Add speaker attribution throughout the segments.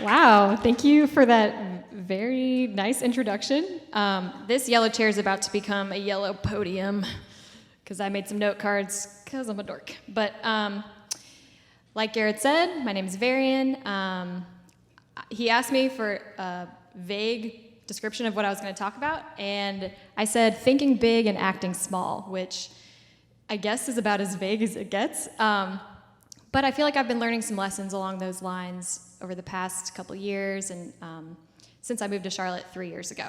Speaker 1: Wow, thank you for that very nice introduction. This yellow chair is about to become a yellow podium because I made some note cards because I'm a dork. But like Garrett said, my name is Varian. He asked me for a vague description of what I was going to talk about, and I said thinking big and acting small, which I guess is about as vague as it gets. But I feel like I've been learning some lessons along those lines over the past couple years and since I moved to Charlotte 3 years ago.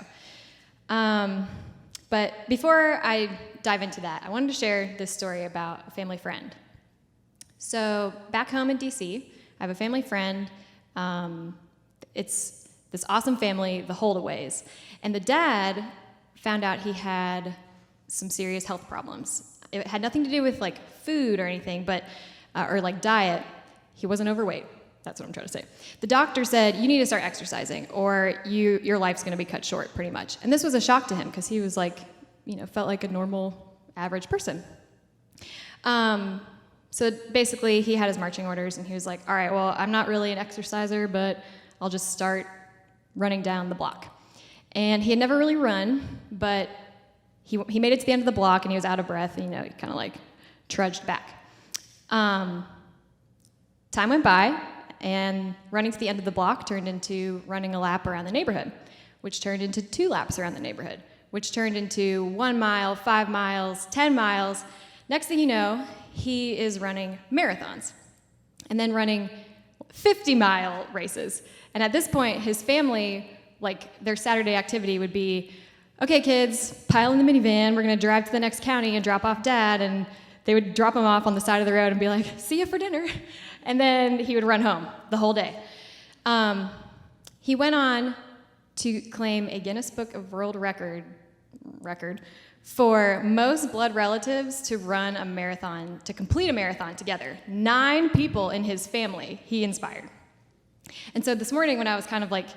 Speaker 1: But before I dive into that, I wanted to share this story about a family friend. So back home in DC, I have a family friend. It's this awesome family, the Holdaways. And the dad found out he had some serious health problems. It had nothing to do with like food or anything, but or like diet. He wasn't overweight. That's what I'm trying to say. The doctor said, you need to start exercising or your life's gonna be cut short pretty much. And this was a shock to him because he was like, felt like a normal, average person. So basically he had his marching orders and he was like, all right, well, I'm not really an exerciser, but I'll just start running down the block. And he had never really run, but he made it to the end of the block and he was out of breath and he kind of like trudged back. Time went by, and running to the end of the block turned into running a lap around the neighborhood, which turned into 2 laps around the neighborhood, which turned into 1 mile, 5 miles, 10 miles. Next thing you know, he is running marathons and then running 50-mile races. And at this point, his family, like their Saturday activity would be, okay, kids, pile in the minivan, we're gonna drive to the next county and drop off dad, and they would drop him off on the side of the road and be like, see you for dinner. And then he would run home the whole day. He went on to claim a Guinness Book of World Record for most blood relatives to run a marathon, to complete a marathon together. 9 people in his family he inspired. And so this morning when I was kind of like,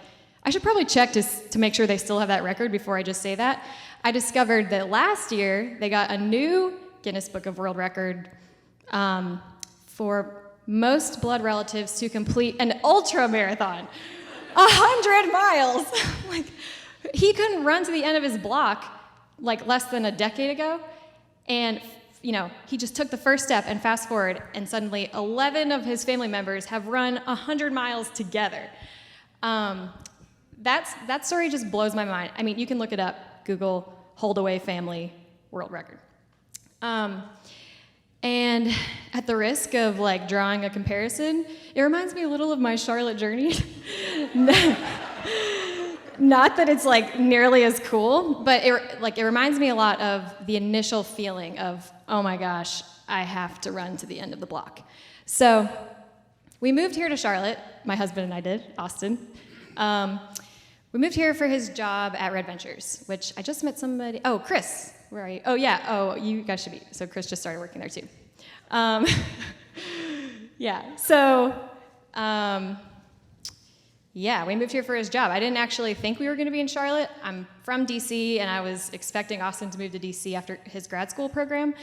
Speaker 1: I should probably check to make sure they still have that record before I just say that, I discovered that last year they got a new Guinness Book of World Record for most blood relatives to complete an ultra marathon, 100 miles. Like, he couldn't run to the end of his block like less than a decade ago, and he just took the first step and fast forward, and suddenly 11 of his family members have run 100 miles together. That story just blows my mind. I mean, you can look it up, Google Holdaway family world record. And at the risk of like drawing a comparison, it reminds me a little of my Charlotte journey. Not that it's like nearly as cool, but it reminds me a lot of the initial feeling of, oh my gosh, I have to run to the end of the block. So we moved here to Charlotte, my husband and I did, Austin. We moved here for his job at Red Ventures, which I just met somebody, oh, Chris. Where are you? Oh, yeah. Oh, you guys should be. So Chris just started working there, too. Yeah. So, we moved here for his job. I didn't actually think we were going to be in Charlotte. I'm from D.C., and I was expecting Austin to move to D.C. after his grad school program.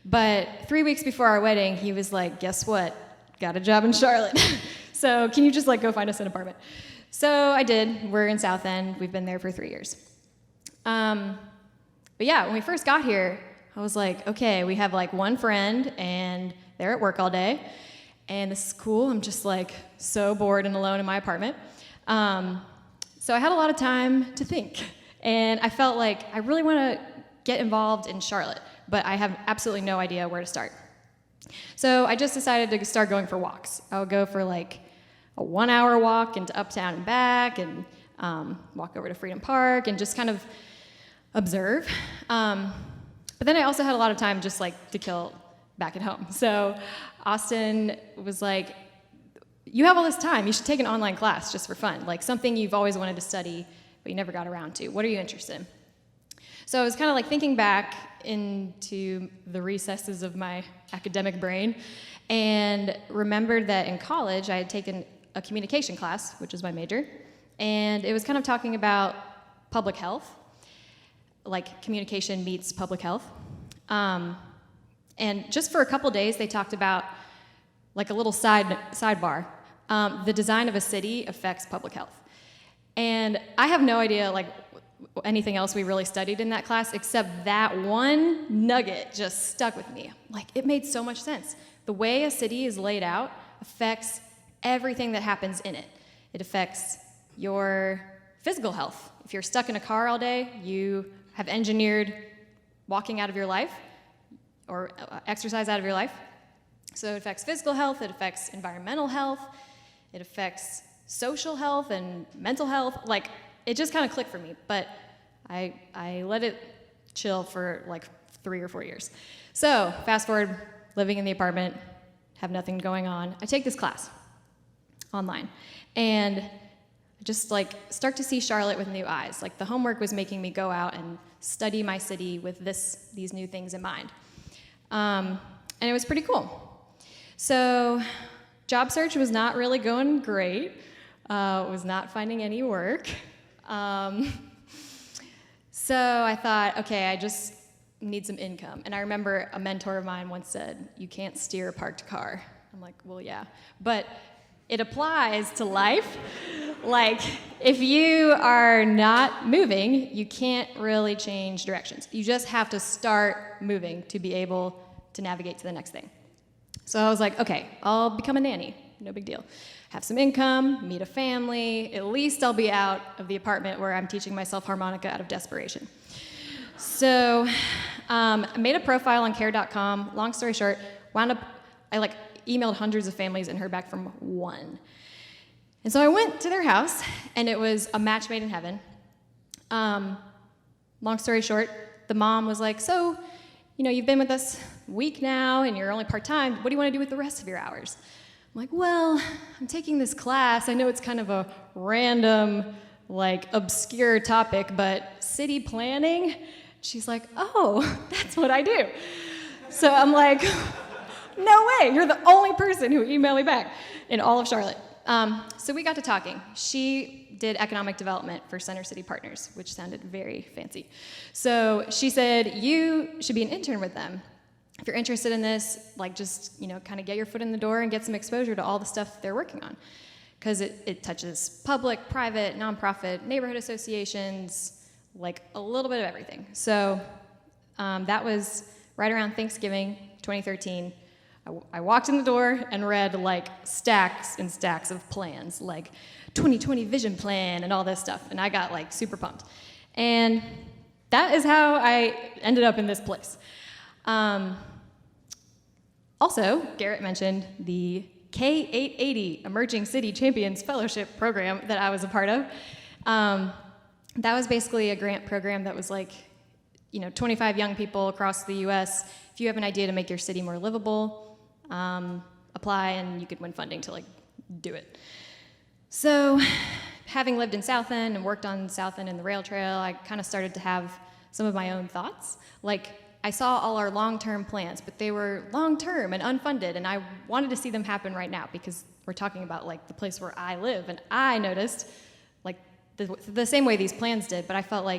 Speaker 1: But 3 weeks before our wedding, he was like, guess what? Got a job in Charlotte. So can you just go find us an apartment? So I did. We're in South End. We've been there for 3 years. But yeah, when we first got here, I was like, okay, we have one friend and they're at work all day and this is cool. I'm just so bored and alone in my apartment. So I had a lot of time to think and I felt like I really want to get involved in Charlotte, but I have absolutely no idea where to start. So I just decided to start going for walks. I would go for a 1-hour walk into Uptown and back and walk over to Freedom Park and just kind of observe. But then I also had a lot of time just to kill back at home. So Austin was like, you have all this time, you should take an online class just for fun, something you've always wanted to study, but you never got around to. What are you interested in? So I was kind of thinking back into the recesses of my academic brain and remembered that in college I had taken a communication class, which is my major, and it was kind of talking about public health, communication meets public health. And just for a couple days, they talked about, like a little sidebar, the design of a city affects public health. And I have no idea, like, anything else we really studied in that class, except that one nugget just stuck with me. Like, it made so much sense. The way a city is laid out affects everything that happens in it. It affects your physical health. If you're stuck in a car all day, you have engineered walking out of your life or exercise out of your life. So it affects physical health, it affects environmental health, it affects social health and mental health. Like, it just kind of clicked for me, but I let it chill for like 3 or 4 years. So fast forward, living in the apartment, have nothing going on. I take this class online, and I just like start to see Charlotte with new eyes. Like, the homework was making me go out and study my city with these new things in mind. And it was pretty cool. So job search was not really going great. Was not finding any work. So I thought, okay, I just need some income. And I remember a mentor of mine once said, "You can't steer a parked car." I'm like, well, yeah. But it applies to life. Like, if you are not moving, you can't really change directions. You just have to start moving to be able to navigate to the next thing. So I was like, okay, I'll become a nanny. No big deal. Have some income, meet a family. At least I'll be out of the apartment where I'm teaching myself harmonica out of desperation. So I made a profile on care.com. Long story short, I emailed hundreds of families and heard back from one. And so I went to their house, and it was a match made in heaven. Long story short, the mom was like, so, you've been with us a week now, and you're only part-time. What do you want to do with the rest of your hours? I'm like, well, I'm taking this class. I know it's kind of a random, obscure topic, but city planning? She's like, oh, that's what I do. So I'm like, no way, you're the only person who emailed me back in all of Charlotte. So we got to talking. She did economic development for Center City Partners, which sounded very fancy. So she said, you should be an intern with them. If you're interested in this, just, kind of get your foot in the door and get some exposure to all the stuff they're working on. Because it touches public, private, nonprofit, neighborhood associations, a little bit of everything. So that was right around Thanksgiving 2013. I walked in the door and read stacks and stacks of plans, 2020 vision plan and all this stuff. And I got super pumped. And that is how I ended up in this place. Also, Garrett mentioned the K880 Emerging City Champions Fellowship program that I was a part of. That was basically a grant program that was 25 young people across the US. If you have an idea to make your city more livable, apply and you could win funding to do it. So, having lived in South End and worked on South End and the rail trail, I kind of started to have some of my own thoughts. I saw all our long-term plans, but they were long-term and unfunded, and I wanted to see them happen right now because we're talking about the place where I live, and I noticed the same way these plans did, but I felt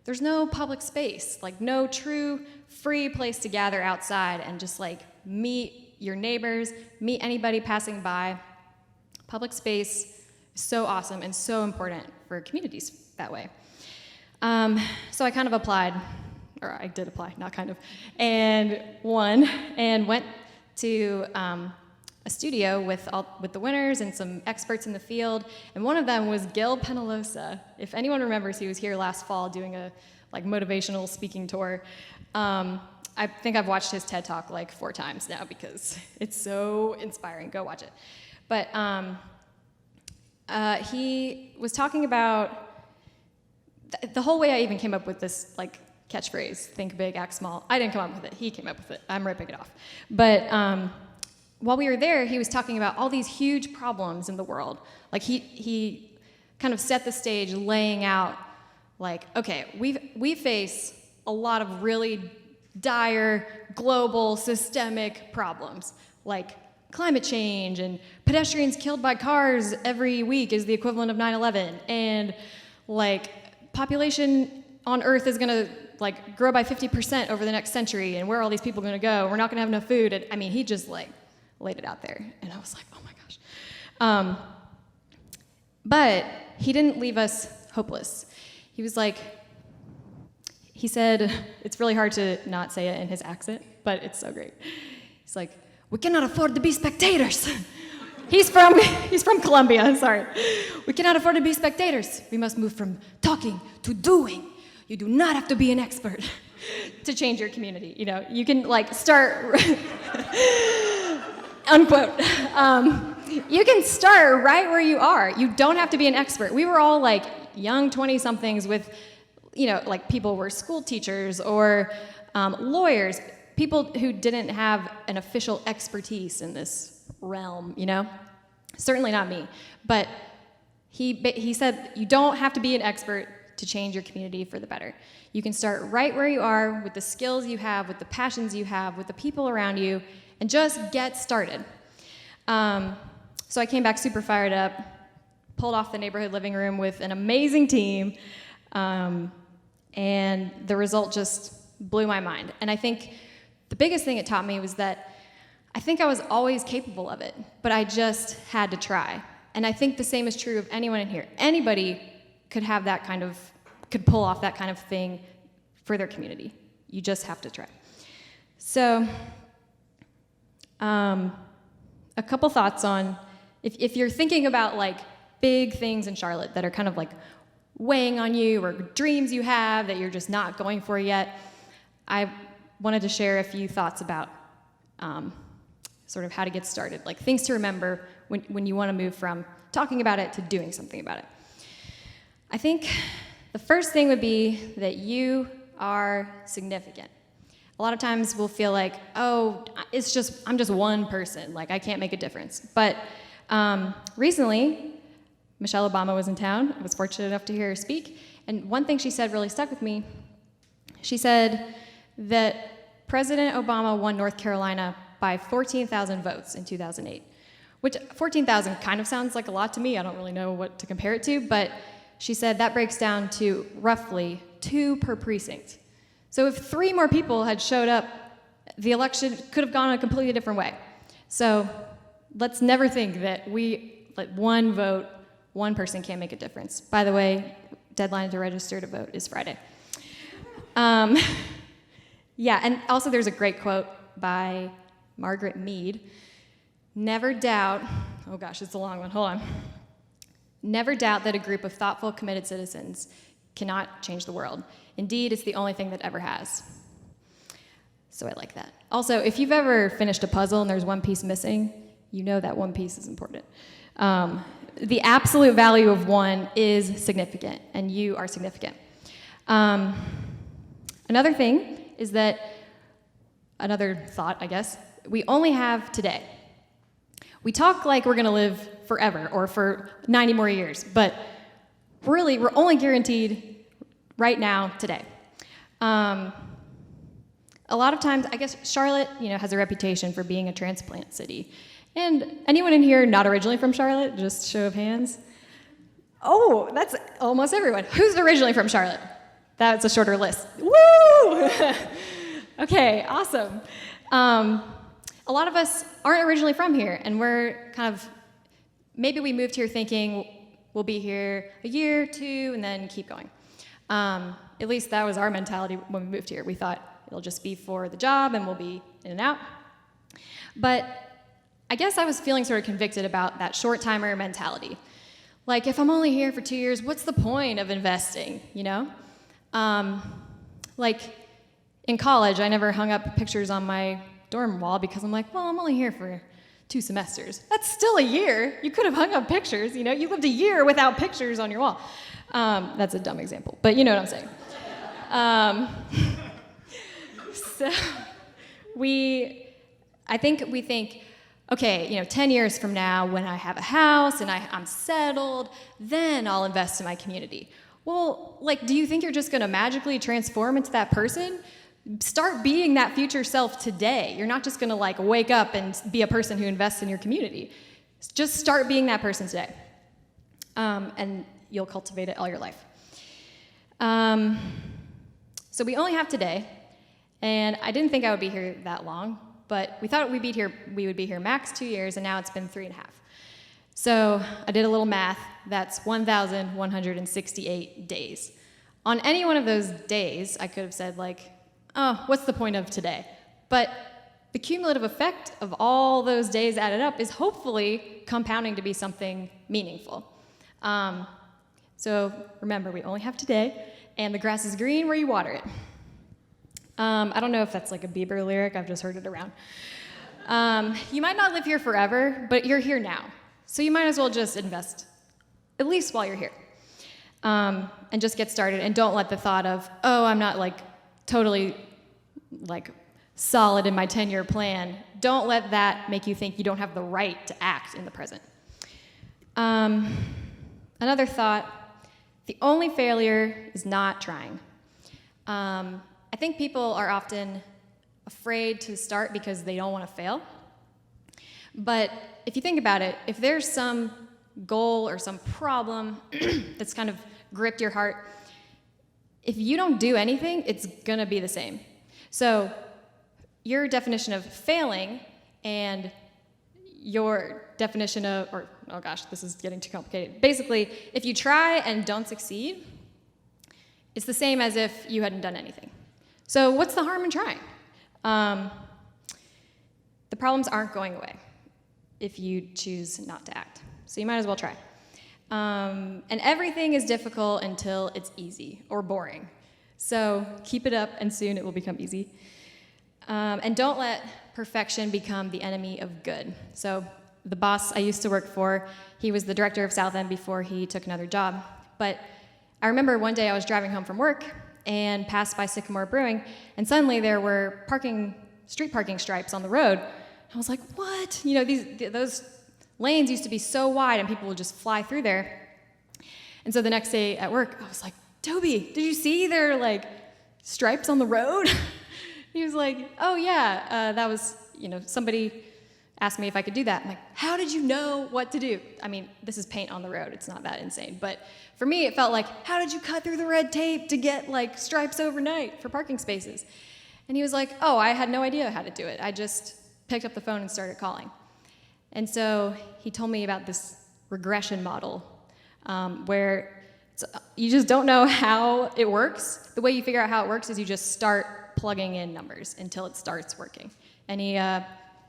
Speaker 1: there's no public space, no true free place to gather outside and just meet your neighbors, meet anybody passing by. Public space is so awesome and so important for communities that way. So I kind of applied, or I did apply, not kind of, and won, and went to a studio with the winners and some experts in the field, and one of them was Gil Penalosa. If anyone remembers, he was here last fall doing a motivational speaking tour. I think I've watched his TED Talk 4 times now because it's so inspiring. Go watch it. But he was talking about the whole way I even came up with this catchphrase, think big, act small. I didn't come up with it. He came up with it. I'm ripping it off. But while we were there, he was talking about all these huge problems in the world. He kind of set the stage laying out, okay, we face a lot of really dire, global, systemic problems, climate change and pedestrians killed by cars every week is the equivalent of 9/11, and population on Earth is gonna like grow by 50% over the next century, and where are all these people going to go? We're not going to have enough food. And I mean, he just like laid it out there, and I was like, oh my gosh. But he didn't leave us hopeless. He was like, he said, it's really hard to not say it in his accent, but it's so great. He's like, we cannot afford to be spectators. He's from Colombia, sorry. We cannot afford to be spectators. We must move from talking to doing. You do not have to be an expert to change your community. You know, you can like start, unquote. You can start right where you are. You don't have to be an expert. We were all like young 20-somethings with, you know, like people were school teachers or lawyers, people who didn't have an official expertise in this realm, you know? Certainly not me. But he said, you don't have to be an expert to change your community for the better. You can start right where you are with the skills you have, with the passions you have, with the people around you, and just get started. So I came back super fired up, pulled off the neighborhood living room with an amazing team, and the result just blew my mind. And I think the biggest thing it taught me was that I think I was always capable of it, but I just had to try. And I think the same is true of anyone in here. Anybody could have that kind of, could pull off that kind of thing for their community. You just have to try. So, a couple thoughts on, if you're thinking about like big things in Charlotte that are kind of like weighing on you or dreams you have that you're just not going for yet, I wanted to share a few thoughts about sort of how to get started, like things to remember when you want to move from talking about it to doing something about it. I think the first thing would be that you are significant. A lot of times we'll feel like, oh, I'm just one person, like I can't make a difference. But recently, Michelle Obama was in town. I was fortunate enough to hear her speak. And one thing she said really stuck with me. She said that President Obama won North Carolina by 14,000 votes in 2008, which 14,000 kind of sounds like a lot to me. I don't really know what to compare it to, but she said that breaks down to roughly 2 per precinct. So if 3 more people had showed up, the election could have gone a completely different way. So let's never think that one vote, one person can't make a difference. By the way, deadline to register to vote is Friday. Yeah, and also there's a great quote by Margaret Mead. Never doubt, oh gosh, it's a long one, hold on. Never doubt that a group of thoughtful, committed citizens cannot change the world. Indeed, it's the only thing that ever has. So I like that. Also, if you've ever finished a puzzle and there's one piece missing, you know that one piece is important. The absolute value of one is significant, and you are significant. Another thing is that, another thought, I guess, we only have today. We talk like we're gonna live forever or for 90 more years, but really, we're only guaranteed right now, today. A lot of times, I guess Charlotte, has a reputation for being a transplant city. And anyone in here not originally from Charlotte? Just show of hands. Oh, that's almost everyone. Who's originally from Charlotte? That's a shorter list. Woo! Okay, awesome. A lot of us aren't originally from here, and we're kind of, maybe we moved here thinking we'll be here a year, 2, and then keep going. At least that was our mentality when we moved here. We thought it'll just be for the job and we'll be in and out. But I guess I was feeling sort of convicted about that short-timer mentality. Like, if I'm only here for 2 years, what's the point of investing, Like, in college, I never hung up pictures on my dorm wall because I'm like, well, I'm only here for 2 semesters. That's still a year. You could have hung up pictures, You lived a year without pictures on your wall. That's a dumb example, but you know what I'm saying. So I think we think, okay, 10 years from now, when I have a house and I'm settled, then I'll invest in my community. Well, do you think you're just gonna magically transform into that person? Start being that future self today. You're not just gonna wake up and be a person who invests in your community. Just start being that person today. And you'll cultivate it all your life. So So we only have today, and I didn't think I would be here that long, but we thought we would be here max 2 years, and now it's been 3.5. So I did a little math. That's 1,168 days. On any one of those days, I could have said, like, oh, what's the point of today? But the cumulative effect of all those days added up is hopefully compounding to be something meaningful. So remember, we only have today, and the grass is green where you water it. I don't know if that's like a Bieber lyric, I've just heard it around. You might not live here forever, but you're here now. So you might as well just invest, at least while you're here. And just get started, and don't let the thought of, oh, I'm not like totally like solid in my 10-year plan, don't let that make you think you don't have the right to act in the present. Another thought, the only failure is not trying. I think people are often afraid to start because they don't want to fail. But if you think about it, if there's some goal or some problem that's kind of gripped your heart, if you don't do anything, it's gonna be the same. So your definition of failing and your definition of, or oh gosh, this is getting too complicated. Basically, if you try and don't succeed, it's the same as if you hadn't done anything. So what's the harm in trying? The problems aren't going away if you choose not to act. So you might as well try. And everything is difficult until it's easy or boring. So keep it up and soon it will become easy. And don't let perfection become the enemy of good. So the boss I used to work for, he was the director of South End before he took another job. But I remember one day I was driving home from work and passed by Sycamore Brewing, and suddenly there were street parking stripes on the road. I was like, what? You know, those lanes used to be so wide and people would just fly through there. And so the next day at work, I was like, Toby, did you see there are like stripes on the road? He was like, oh yeah, that was, somebody asked me if I could do that. I'm like, how did you know what to do? I mean, this is paint on the road, it's not that insane. But for me, it felt like, how did you cut through the red tape to get like stripes overnight for parking spaces? And he was like, oh, I had no idea how to do it. I just picked up the phone and started calling. And so he told me about this regression model where you just don't know how it works. The way you figure out how it works is you just start plugging in numbers until it starts working. Any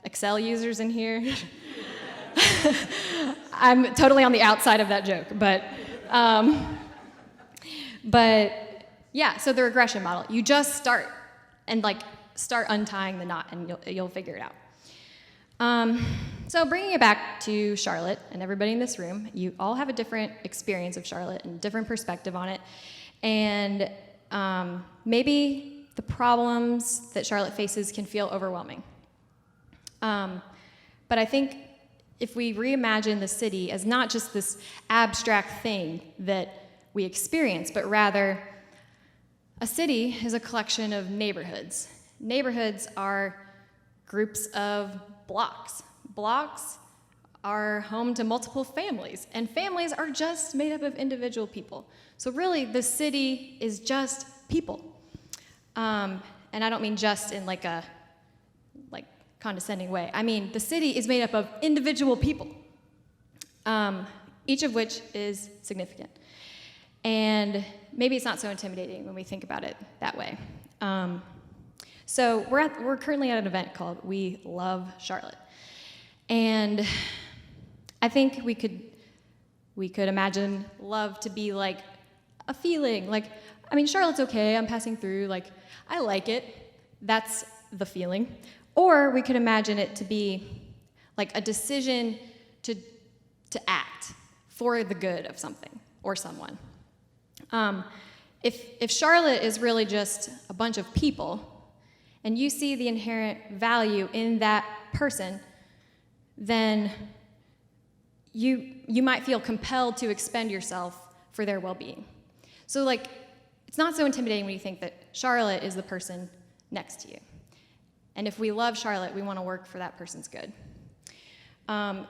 Speaker 1: Excel users in here? I'm totally on the outside of that joke, but yeah, so the regression model, you just start and start untying the knot and you'll figure it out. So bringing it back to Charlotte and everybody in this room, you all have a different experience of Charlotte and different perspective on it. And maybe the problems that Charlotte faces can feel overwhelming. But I think if we reimagine the city as not just this abstract thing that we experience, but rather a city is a collection of neighborhoods. Neighborhoods are groups of blocks. Blocks are home to multiple families, and families are just made up of individual people. So really, the city is just people. And I don't mean just in like a condescending way. I mean, the city is made up of individual people, each of which is significant. And maybe it's not so intimidating when we think about it that way. So we're currently at an event called We Love Charlotte. And I think we could imagine love to be like a feeling. Charlotte's okay, I'm passing through, I like it. That's the feeling. Or we could imagine it to be like a decision to act for the good of something or someone. If Charlotte is really just a bunch of people, and you see the inherent value in that person, then you might feel compelled to expend yourself for their well-being. So it's not so intimidating when you think that Charlotte is the person next to you. And if we love Charlotte, we want to work for that person's good. The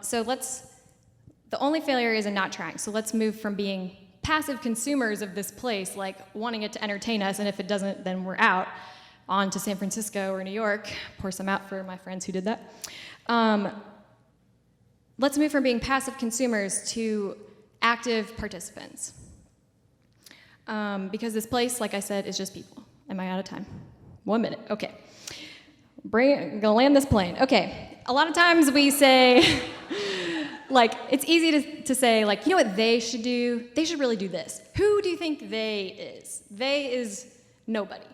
Speaker 1: only failure is in not trying. So let's move from being passive consumers of this place, like wanting it to entertain us, and if it doesn't, then we're out on to San Francisco or New York. Pour some out for my friends who did that. Let's move from being passive consumers to active participants. Because this place, like I said, is just people. Am I out of time? 1 minute, okay. I'm gonna land this plane. Okay, a lot of times we say, like, it's easy to say, like, you know what they should do? They should really do this. Who do you think they is? They is nobody.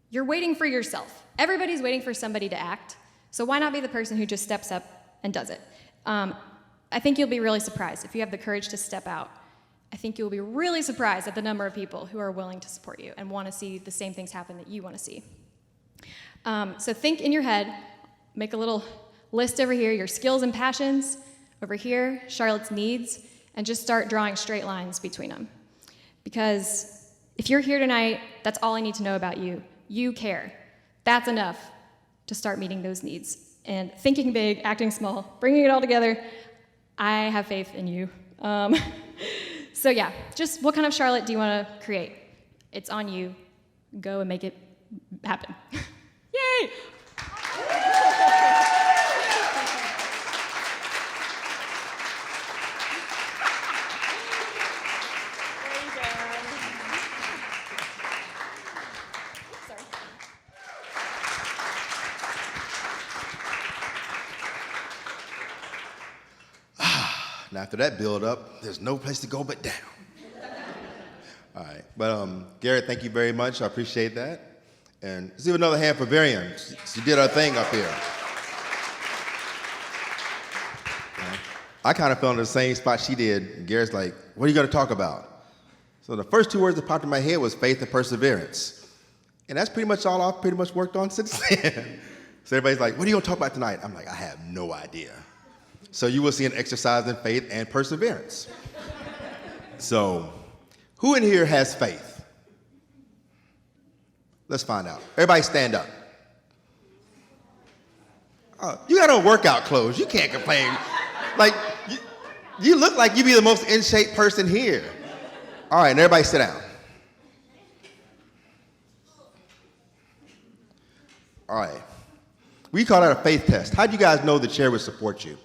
Speaker 1: You're waiting for yourself. Everybody's waiting for somebody to act, so why not be the person who just steps up and does it? I think you'll be really surprised if you have the courage to step out. I think you'll be really surprised at the number of people who are willing to support you and want to see the same things happen that you want to see. So think in your head, make a little list over here, your skills and passions, over here, Charlotte's needs, and just start drawing straight lines between them. Because if you're here tonight, that's all I need to know about you. You care. That's enough to start meeting those needs. And thinking big, acting small, bringing it all together, I have faith in you. So yeah, just what kind of Charlotte do you want to create? It's on you. Go and make it happen. Yay!
Speaker 2: Now, after that build-up, there's no place to go but down. All right, but Garrett, thank you very much. I appreciate that. And let's give another hand for Varian. She did her thing up here. I kind of fell in the same spot she did. And Garrett's like, what are you going to talk about? So the first two words that popped in my head was faith and perseverance. And that's pretty much all I've pretty much worked on since then. So everybody's like, what are you going to talk about tonight? I'm like, I have no idea. So you will see an exercise in faith and perseverance. So who in here has faith? Let's find out. Everybody stand up. You got on workout clothes. You can't complain. Like, you look like you be the most in shape person here. All right, and everybody sit down. All right. We call that a faith test. How do you guys know the chair would support you?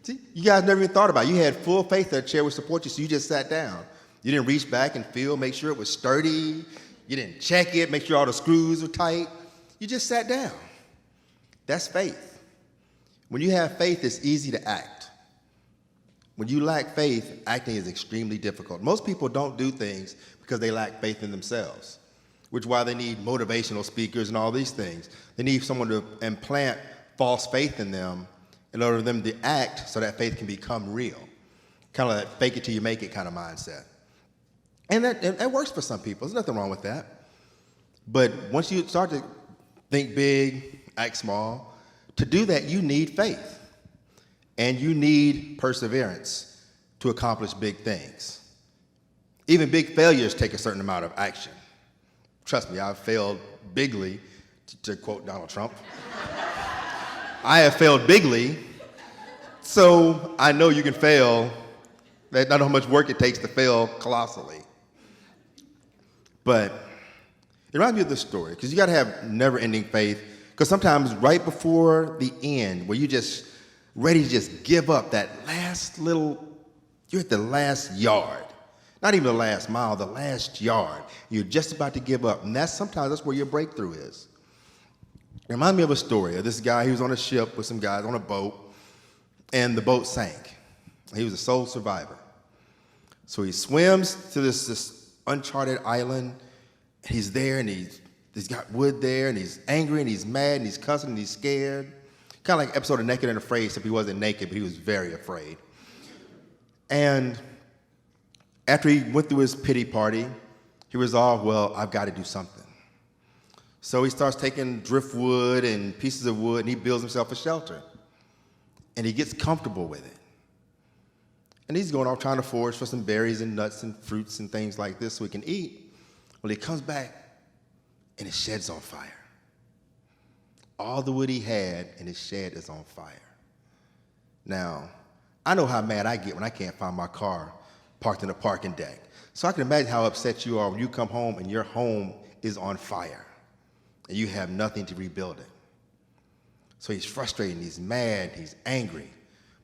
Speaker 2: See, you guys never even thought about it. You had full faith that a chair would support you, so you just sat down. You didn't reach back and feel, make sure it was sturdy. You didn't check it, make sure all the screws were tight. You just sat down. That's faith. When you have faith, it's easy to act. When you lack faith, acting is extremely difficult. Most people don't do things because they lack faith in themselves, which is why they need motivational speakers and all these things. They need someone to implant false faith in them in order for them to act so that faith can become real. Kind of that fake it till you make it kind of mindset. And that works for some people. There's nothing wrong with that. But once you start to think big, act small, to do that, you need faith. And you need perseverance to accomplish big things. Even big failures take a certain amount of action. Trust me, I've failed bigly, to quote Donald Trump. I have failed bigly, so I know you can fail. I know how much work it takes to fail colossally. But it reminds me of this story, because you got to have never-ending faith, because sometimes right before the end, where you're just ready to just give up that last little, you're at the last yard, not even the last mile, the last yard. You're just about to give up, and sometimes that's where your breakthrough is. It reminds me of a story of this guy. He was on a ship with some guys on a boat, and the boat sank. He was a sole survivor. So he swims to this uncharted island, and he's there, and he's got wood there, and he's angry, and he's mad, and he's cussing, and he's scared. Kind of like an episode of Naked and Afraid, except he wasn't naked, but he was very afraid. And after he went through his pity party, he resolved, well, I've got to do something. So he starts taking driftwood and pieces of wood, and he builds himself a shelter. And he gets comfortable with it. And he's going off trying to forage for some berries and nuts and fruits and things like this so he can eat. Well, he comes back, and his shed's on fire. All the wood he had in his shed is on fire. Now, I know how mad I get when I can't find my car parked in the parking deck. So I can imagine how upset you are when you come home and your home is on fire and you have nothing to rebuild it. So he's frustrated, he's mad, he's angry,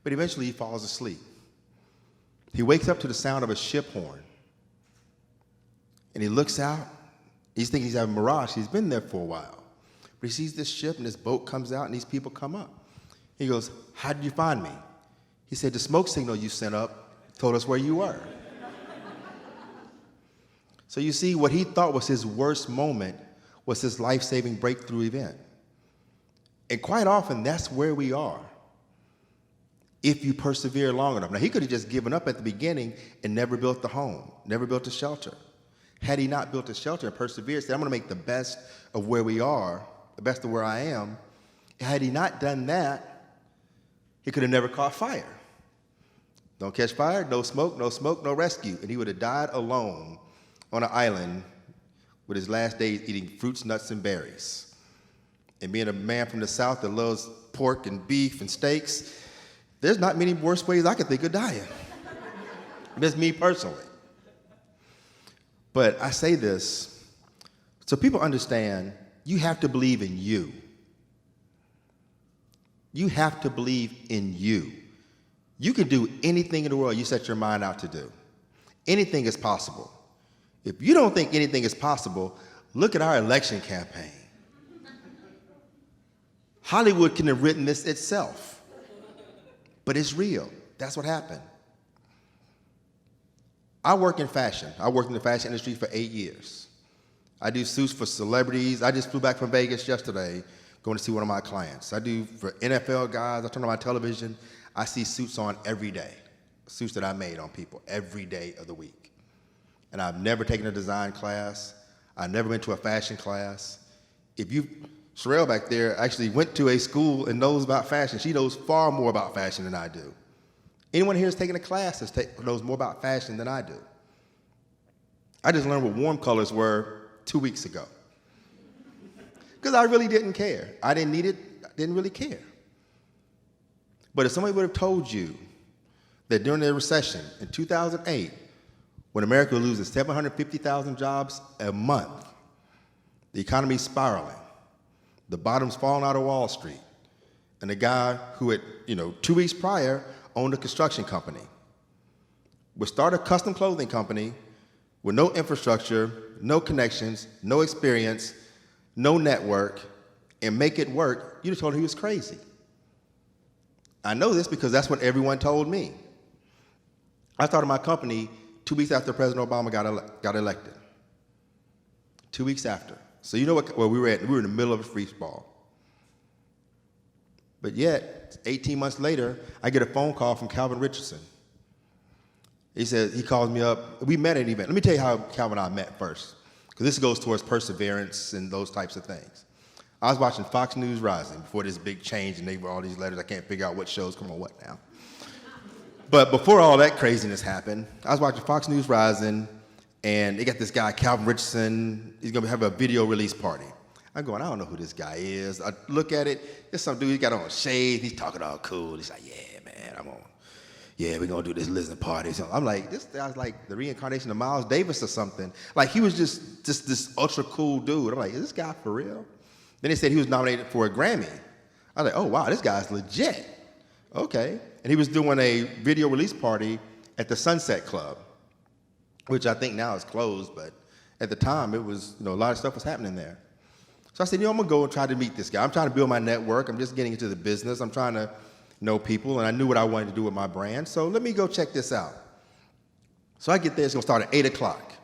Speaker 2: but eventually he falls asleep. He wakes up to the sound of a ship horn, and he looks out. He's thinking he's having a mirage. He's been there for a while. But he sees this ship, and this boat comes out, and these people come up. He goes, "How did you find me?" He said, "The smoke signal you sent up told us where you were." So you see, what he thought was his worst moment was his life-saving breakthrough event. And quite often, that's where we are, if you persevere long enough. Now, he could have just given up at the beginning and never built the home, never built a shelter. Had he not built a shelter and persevered, said, "I'm going to make the best of where we are, the best of where I am," had he not done that, he could have never caught fire. Don't catch fire, no smoke, no rescue. And he would have died alone on an island with his last days eating fruits, nuts, and berries. And being a man from the South that loves pork and beef and steaks, there's not many worse ways I could think of dying. That's me personally. But I say this so people understand you have to believe in you. You have to believe in you. You can do anything in the world you set your mind out to do. Anything is possible. If you don't think anything is possible, look at our election campaign. Hollywood can have written this itself, but it's real. That's what happened. I work in fashion. I worked in the fashion industry for 8 years. I do suits for celebrities. I just flew back from Vegas yesterday going to see one of my clients. I do for NFL guys. I turn on my television. I see suits on every day, suits that I made on people every day of the week. And I've never taken a design class. I've never been to a fashion class. Sherelle back there actually went to a school and knows about fashion. She knows far more about fashion than I do. Anyone here has taken a class that knows more about fashion than I do. I just learned what warm colors were 2 weeks ago. Because I really didn't care. I didn't need it, I didn't really care. But if somebody would have told you that during the recession in 2008, when America loses 750,000 jobs a month, the economy's spiraling, the bottom's falling out of Wall Street, and the guy who had, 2 weeks prior owned a construction company would start a custom clothing company with no infrastructure, no connections, no experience, no network, and make it work, you'd have told him he was crazy. I know this because that's what everyone told me. I started my company 2 weeks after President Obama got elected. 2 weeks after. So you know where we were at? We were in the middle of a free fall. But yet, 18 months later, I get a phone call from Calvin Richardson. He calls me up. We met at an event. Let me tell you how Calvin and I met first, because this goes towards perseverance and those types of things. I was watching Fox News Rising before this big change, and they were all these letters. I can't figure out what shows come on what now. But before all that craziness happened, I was watching Fox News Rising, and they got this guy, Calvin Richardson. He's going to have a video release party. I'm going, I don't know who this guy is. I look at it. There's some dude, he got on shades. He's talking all cool. He's like, yeah, man, we're going to do this listening party. So I'm like, this guy's like the reincarnation of Miles Davis or something. Like, he was just this ultra cool dude. I'm like, is this guy for real? Then they said he was nominated for a Grammy. I was like, oh, wow, this guy's legit. Okay. And he was doing a video release party at the Sunset Club, which I think now is closed, but at the time it was, a lot of stuff was happening there. So I said, I'm gonna go and try to meet this guy. I'm trying to build my network. I'm just getting into the business. I'm trying to know people, and I knew what I wanted to do with my brand. So let me go check this out. So I get there, it's gonna start at 8 o'clock.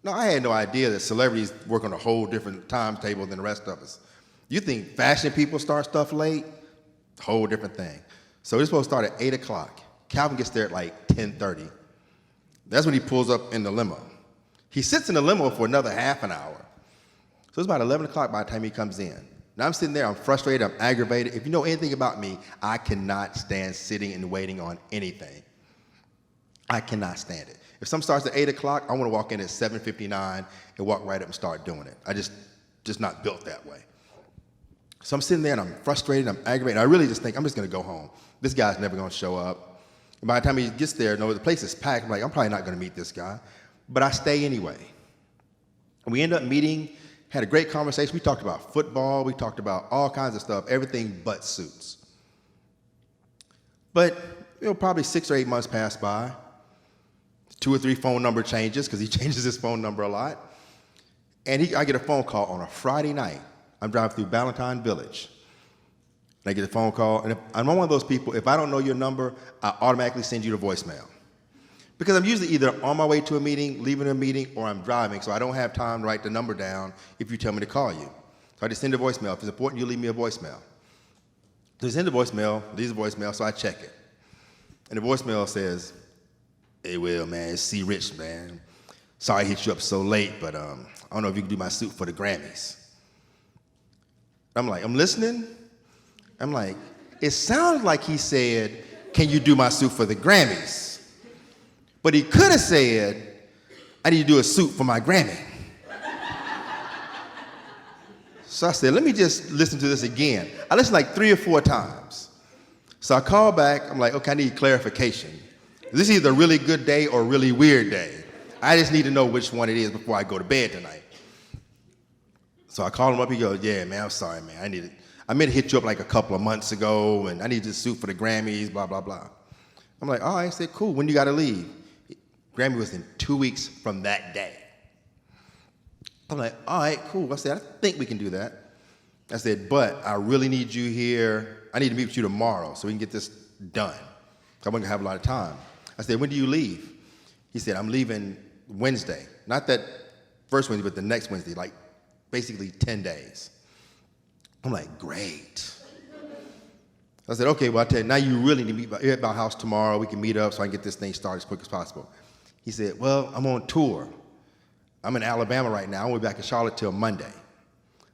Speaker 2: Now, I had no idea that celebrities work on a whole different timetable than the rest of us. You think fashion people start stuff late? Whole different thing. So it's supposed to start at 8 o'clock. Calvin gets there at like 10:30. That's when he pulls up in the limo. He sits in the limo for another half an hour. So it's about 11 o'clock by the time he comes in. Now I'm sitting there, I'm frustrated, I'm aggravated. If you know anything about me, I cannot stand sitting and waiting on anything. I cannot stand it. If something starts at 8 o'clock, I want to walk in at 7:59 and walk right up and start doing it. I just not built that way. So I'm sitting there and I'm frustrated, I'm aggravated. I really just think I'm just gonna go home. This guy's never gonna show up. And by the time he gets there, the place is packed. I'm like, I'm probably not gonna meet this guy. But I stay anyway. And we end up meeting, had a great conversation. We talked about football, we talked about all kinds of stuff, everything but suits. But probably 6 or 8 months pass by. 2 or 3 phone number changes, because he changes his phone number a lot. And I get a phone call on a Friday night. I'm driving through Valentine Village. And I get a phone call, and I'm one of those people, if I don't know your number, I automatically send you the voicemail. Because I'm usually either on my way to a meeting, leaving a meeting, or I'm driving, so I don't have time to write the number down if you tell me to call you. So I just send a voicemail. If it's important, you leave me a voicemail. So I send a voicemail, leaves a voicemail, so I check it. And the voicemail says, "Hey, Will, man, it's C. Rich, man. Sorry I hit you up so late, but I don't know if you can do my suit for the Grammys." I'm like, I'm listening. I'm like, it sounds like he said, "Can you do my suit for the Grammys?" But he could have said, "I need to do a suit for my Grammy." So I said, let me just listen to this again. I listened like 3 or 4 times. So I called back. I'm like, okay, I need clarification. This is either a really good day or a really weird day. I just need to know which one it is before I go to bed tonight. So I called him up. He goes, "Yeah, man, I'm sorry, man. I meant to hit you up like a couple of months ago, and I need this suit for the Grammys, blah, blah, blah." I'm like, all right. I said, cool. When you got to leave? Grammy was in 2 weeks from that day. I'm like, all right, cool. I said, I think we can do that. I said, but I really need you here. I need to meet with you tomorrow so we can get this done. I wasn't gonna have a lot of time. I said, when do you leave? He said, I'm leaving Wednesday. Not that first Wednesday, but the next Wednesday, like basically 10 days. I'm like, great. I said, okay, well, I tell you, now you really need to meet at my house tomorrow. We can meet up so I can get this thing started as quick as possible. He said, well, I'm on tour. I'm in Alabama right now. I won't be back in Charlotte till Monday.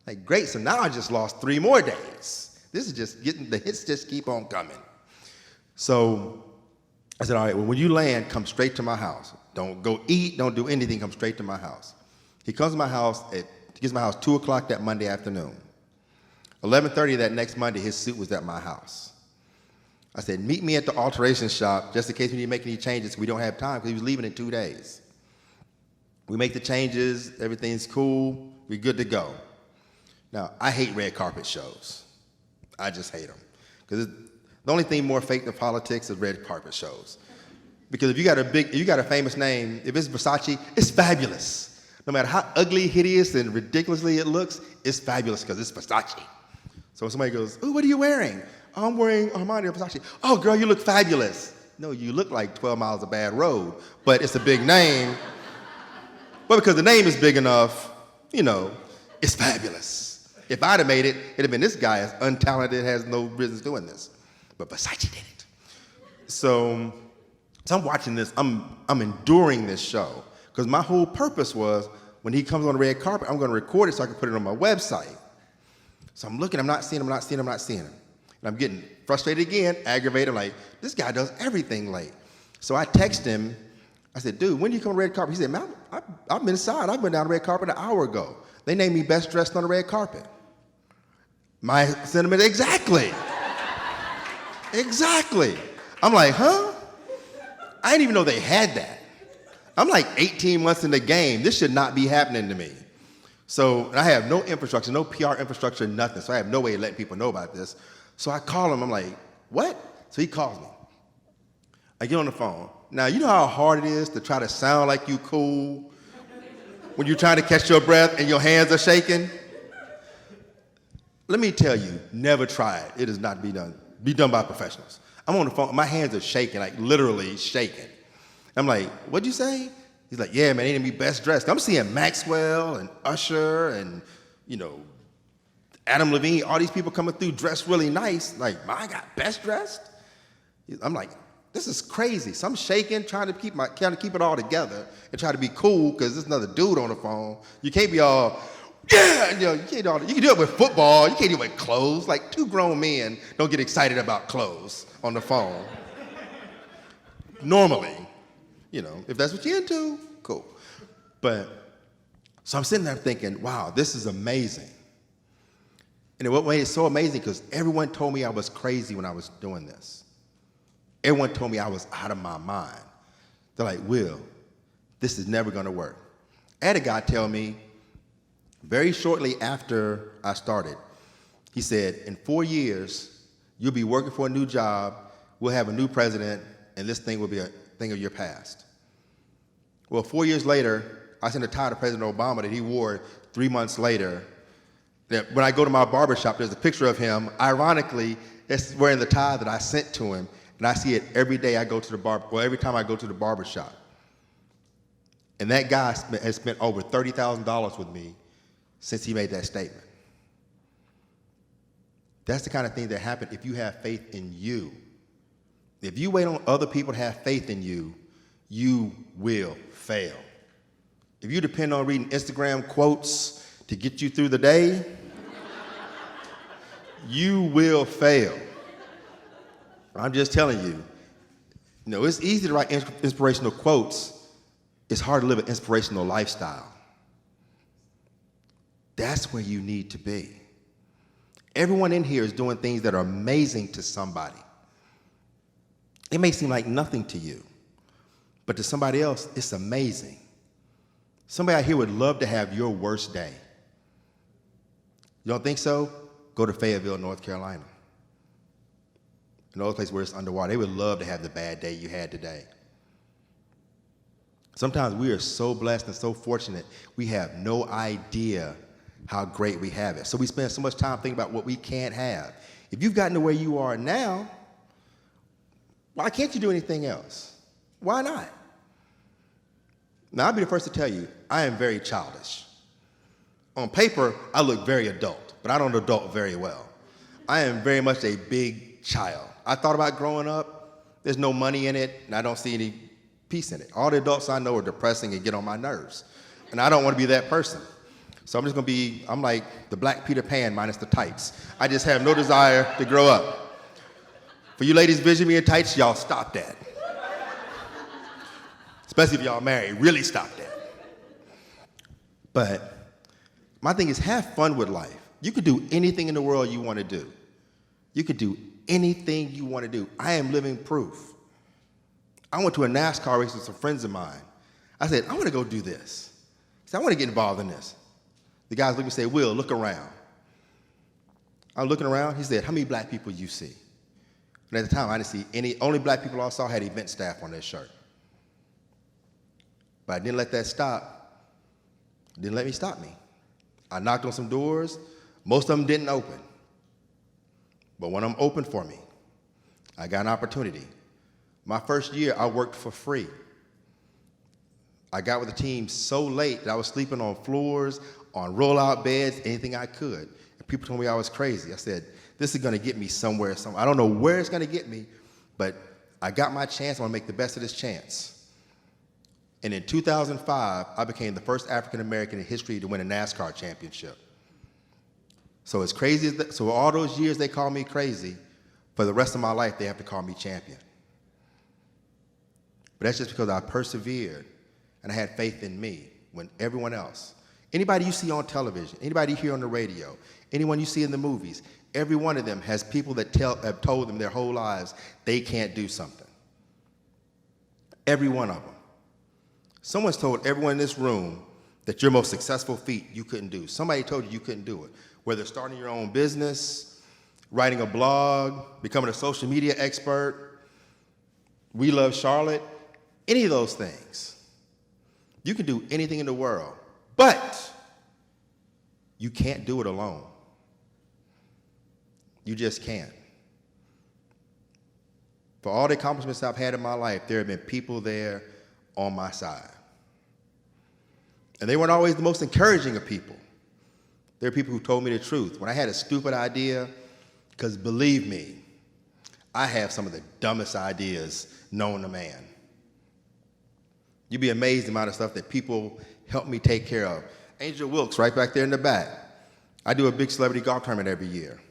Speaker 2: Like, great, so now I just lost 3 more days. This is just the hits just keep on coming. So I said, all right, well, when you land, come straight to my house. Don't go eat, don't do anything, come straight to my house. He comes to my house, he gets to my house 2 o'clock that Monday afternoon. 11:30 that next Monday, his suit was at my house. I said, meet me at the alteration shop just in case we need to make any changes. We don't have time because he was leaving in 2 days. We make the changes, everything's cool, we're good to go. Now, I hate red carpet shows. I just hate them. Because the only thing more fake than politics is red carpet shows. Because if you got a famous name, if it's Versace, it's fabulous. No matter how ugly, hideous, and ridiculously it looks, it's fabulous because it's Versace. So when somebody goes, ooh, what are you wearing? Oh, I'm wearing Armani or Versace. Oh, girl, you look fabulous. No, you look like 12 miles of bad road, but it's a big name. But because the name is big enough, it's fabulous. If I'd have made it, it'd have been this guy is untalented, has no business doing this. But Versace did it. So I'm watching this, I'm enduring this show. Because my whole purpose was, when he comes on the red carpet, I'm gonna record it so I can put it on my website. So I'm looking, I'm not seeing him. And I'm getting frustrated again, aggravated. I'm like, this guy does everything late. So I text him. I said, dude, when do you come on the red carpet? He said, man, I'm inside. I've been down the red carpet an hour ago. They named me best dressed on the red carpet. My sentiment, exactly. Exactly. I'm like, huh? I didn't even know they had that. I'm like 18 months in the game. This should not be happening to me. So I have no infrastructure, no PR infrastructure, nothing. So I have no way of letting people know about this. So I call him. I'm like, what? So he calls me. I get on the phone. Now, you know how hard it is to try to sound like you cool when you're trying to catch your breath and your hands are shaking? Let me tell you, never try it. It is not be done. Be done by professionals. I'm on the phone. My hands are shaking, like literally shaking. I'm like, what'd you say? He's like, yeah, man, they need to be best dressed. I'm seeing Maxwell and Usher and, Adam Levine, all these people coming through dressed really nice. Like, my God, best dressed? I'm like, this is crazy. So I'm shaking, trying to keep it all together and try to be cool because there's another dude on the phone. You can't be all, yeah, you can do it with football. You can't do it with clothes. Like 2 grown men don't get excited about clothes on the phone. Normally, if that's what you're into, cool. But, so I'm sitting there thinking, wow, this is amazing. And what made it so amazing, because everyone told me I was crazy when I was doing this. Everyone told me I was out of my mind. They're like, Will, this is never going to work. I had a guy tell me very shortly after I started, he said, in 4 years, you'll be working for a new job, we'll have a new president, and this thing will be a thing of your past. Well, 4 years later, I sent a tie to President Obama that he wore 3 months later. That when I go to my barbershop, there's a picture of him. Ironically, it's wearing the tie that I sent to him, and I see it every day I go to the every time I go to the barbershop. And that guy has spent over $30,000 with me since he made that statement. That's the kind of thing that happens if you have faith in you. If you wait on other people to have faith in you, you will fail. If you depend on reading Instagram quotes to get you through the day, you will fail. I'm just telling you, it's easy to write inspirational quotes. It's hard to live an inspirational lifestyle. That's where you need to be. Everyone in here is doing things that are amazing to somebody. It may seem like nothing to you, but to somebody else, it's amazing. Somebody out here would love to have your worst day. You don't think so? Go to Fayetteville, North Carolina. Another place where it's underwater. They would love to have the bad day you had today. Sometimes we are so blessed and so fortunate, we have no idea how great we have it. So we spend so much time thinking about what we can't have. If you've gotten to where you are now, why can't you do anything else? Why not? Now, I'll be the first to tell you, I am very childish. On paper, I look very adult, but I don't adult very well. I am very much a big child. I thought about growing up. There's no money in it, and I don't see any peace in it. All the adults I know are depressing and get on my nerves, and I don't want to be that person. So I'm just going to be, I'm like the Black Peter Pan minus the tights. I just have no desire to grow up. For you ladies vision me in tights, y'all stop that. Especially if y'all married, really stop that. But my thing is, have fun with life. You could do anything in the world you want to do. You could do anything you want to do. I am living proof. I went to a NASCAR race with some friends of mine. I said, I want to go do this. I said, I want to get involved in this. The guys look at me and say, Will, look around. I'm looking around. He said, how many black people you see? And at the time, I didn't see any. Only black people I saw had event staff on their shirt. But I didn't let that stop. Didn't let me stop me. I knocked on some doors. Most of them didn't open. But one of them opened for me. I got an opportunity. My first year, I worked for free. I got with the team so late that I was sleeping on floors, on roll-out beds, anything I could. And people told me I was crazy. I said, this is going to get me somewhere. I don't know where it's going to get me, but I got my chance. I want to make the best of this chance. And in 2005, I became the first African-American in history to win a NASCAR championship. So as crazy as that, so all those years they call me crazy, for the rest of my life they have to call me champion. But that's just because I persevered and I had faith in me when everyone else, anybody you see on television, anybody you hear on the radio, anyone you see in the movies, every one of them has people that have told them their whole lives they can't do something. Every one of them. Someone's told everyone in this room that your most successful feat you couldn't do. Somebody told you couldn't do it. Whether starting your own business, writing a blog, becoming a social media expert, We Love Charlotte, any of those things. You can do anything in the world, but you can't do it alone. You just can't. For all the accomplishments I've had in my life, there have been people there on my side. And they weren't always the most encouraging of people. There are people who told me the truth. When I had a stupid idea, because believe me, I have some of the dumbest ideas known to man. You'd be amazed the amount of stuff that people help me take care of. Angel Wilkes, right back there in the back. I do a big celebrity golf tournament every year.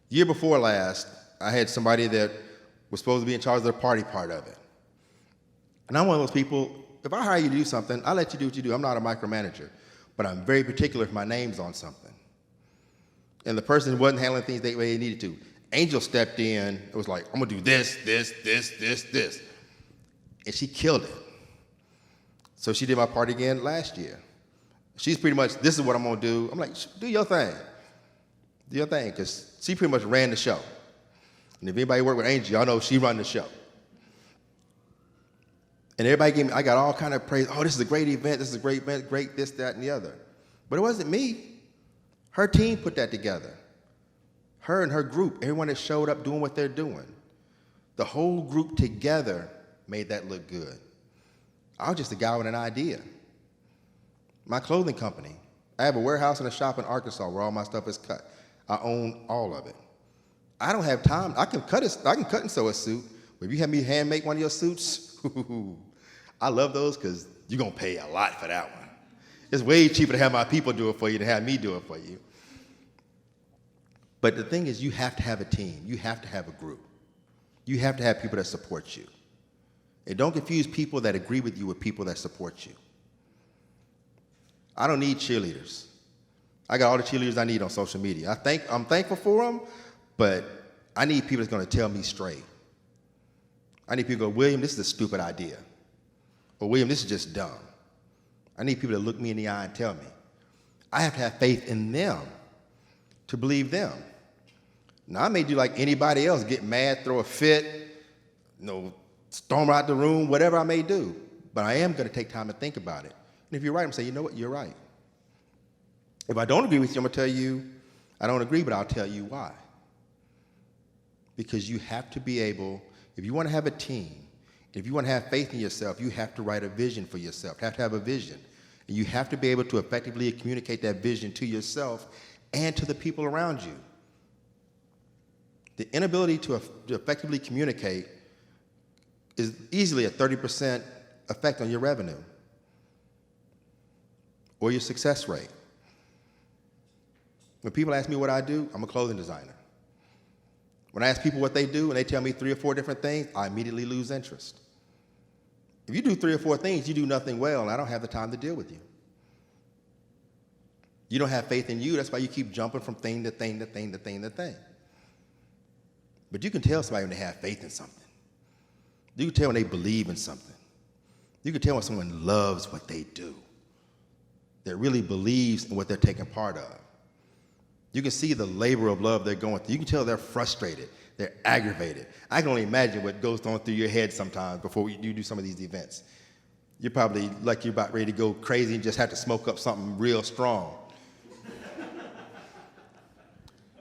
Speaker 2: Year before last, I had somebody that was supposed to be in charge of the party part of it. And I'm one of those people, if I hire you to do something, I'll let you do what you do. I'm not a micromanager, but I'm very particular if my name's on something. And the person wasn't handling things the way they needed to. Angel stepped in. It was like, I'm going to do this. And she killed it. So she did my part again last year. She's pretty much, this is what I'm going to do. I'm like, do your thing. Do your thing, because she pretty much ran the show. And if anybody worked with Angel, y'all know she run the show. And everybody gave me, I got all kind of praise. Oh, this is a great event. This is a great event. Great this, that, and the other. But it wasn't me. Her team put that together. Her and her group, everyone that showed up doing what they're doing. The whole group together made that look good. I was just a guy with an idea. My clothing company. I have a warehouse and a shop in Arkansas where all my stuff is cut. I own all of it. I don't have time. I can cut and sew a suit. But if you have me hand make one of your suits, I love those because you're going to pay a lot for that one. It's way cheaper to have my people do it for you than have me do it for you. But the thing is, you have to have a team. You have to have a group. You have to have people that support you. And don't confuse people that agree with you with people that support you. I don't need cheerleaders. I got all the cheerleaders I need on social media. I'm thankful for them, but I need people that's going to tell me straight. I need people to go, William, this is a stupid idea. Or William, this is just dumb. I need people to look me in the eye and tell me. I have to have faith in them to believe them. Now, I may do like anybody else, get mad, throw a fit, storm out the room, whatever I may do. But I am going to take time to think about it. And if you're right, I'm going to say, you know what, you're right. If I don't agree with you, I'm going to tell you, I don't agree, but I'll tell you why. Because you have to be able, if you want to have a team, if you want to have faith in yourself, you have to write a vision for yourself. You have to have a vision. And you have to be able to effectively communicate that vision to yourself and to the people around you. The inability to effectively communicate is easily a 30% effect on your revenue or your success rate. When people ask me what I do, I'm a clothing designer. When I ask people what they do and they tell me 3 or 4 different things, I immediately lose interest. If you do 3 or 4 things, you do nothing well, and I don't have the time to deal with you. You don't have faith in you, that's why you keep jumping from thing to thing to thing to thing to thing. But you can tell somebody when they have faith in something. You can tell when they believe in something. You can tell when someone loves what they do, that really believes in what they're taking part of. You can see the labor of love they're going through. You can tell they're frustrated, they're aggravated. I can only imagine what goes on through your head sometimes before you do some of these events. You're probably like you're about ready to go crazy and just have to smoke up something real strong.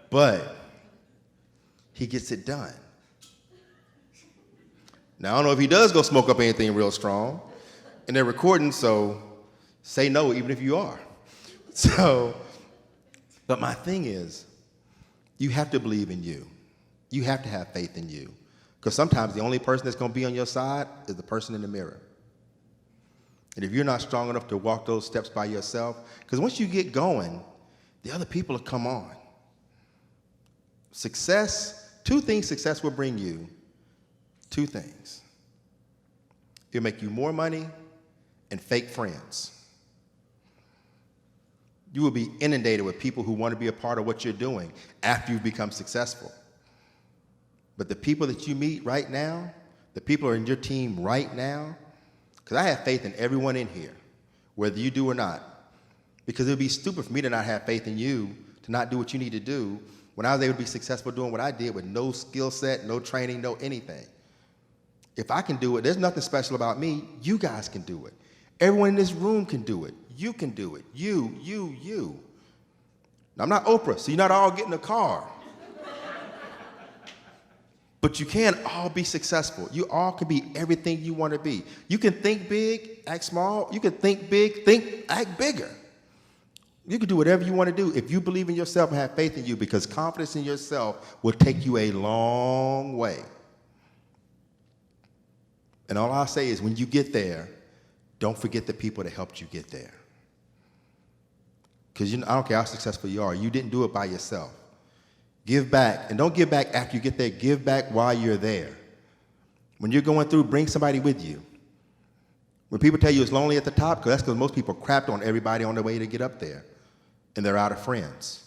Speaker 2: But he gets it done. Now, I don't know if he does go smoke up anything real strong, and they're recording, so say no even if you are. But my thing is, you have to believe in you. You have to have faith in you. Because sometimes the only person that's going to be on your side is the person in the mirror. And if you're not strong enough to walk those steps by yourself, because once you get going, the other people will come on. Success, 2 things success will bring you. 2 things. It'll make you more money and fake friends. You will be inundated with people who want to be a part of what you're doing after you've become successful. But the people that you meet right now, the people who are in your team right now, because I have faith in everyone in here, whether you do or not. Because it would be stupid for me to not have faith in you, to not do what you need to do, when I was able to be successful doing what I did with no skill set, no training, no anything. If I can do it, there's nothing special about me. You guys can do it. Everyone in this room can do it. You can do it. You. Now, I'm not Oprah, so you're not all getting a car. But you can all be successful. You all can be everything you want to be. You can think big, act small. You can think big, act bigger. You can do whatever you want to do if you believe in yourself and have faith in you, because confidence in yourself will take you a long way. And all I'll say is when you get there, don't forget the people that helped you get there. Because I don't care how successful you are, you didn't do it by yourself. Give back, and don't give back after you get there, give back while you're there. When you're going through, bring somebody with you. When people tell you it's lonely at the top, that's because most people crapped on everybody on their way to get up there, and they're out of friends.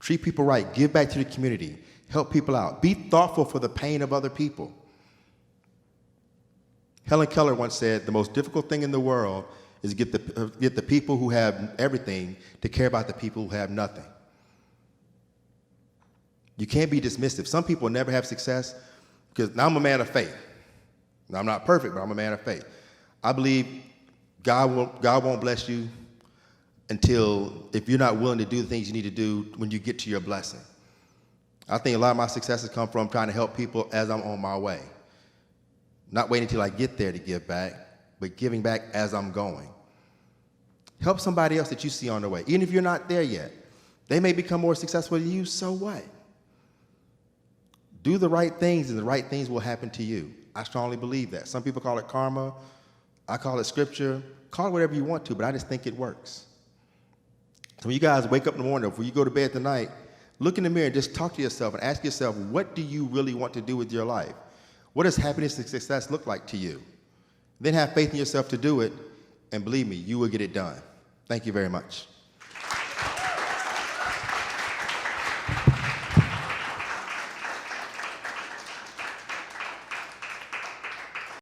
Speaker 2: Treat people right. Give back to the community. Help people out. Be thoughtful for the pain of other people. Helen Keller once said, the most difficult thing in the world is to get the people who have everything to care about the people who have nothing. You can't be dismissive. Some people never have success because now I'm a man of faith. Now, I'm not perfect, but I'm a man of faith. I believe God won't bless you if you're not willing to do the things you need to do when you get to your blessing. I think a lot of my successes come from trying to help people as I'm on my way. Not waiting until I get there to give back, but giving back as I'm going. Help somebody else that you see on the way. Even if you're not there yet, they may become more successful than you, so what? Do the right things and the right things will happen to you. I strongly believe that. Some people call it karma. I call it scripture. Call it whatever you want to, but I just think it works. So when you guys wake up in the morning, or when you go to bed tonight, look in the mirror and just talk to yourself and ask yourself, what do you really want to do with your life? What does happiness and success look like to you? Then have faith in yourself to do it, and believe me, you will get it done. Thank you very much.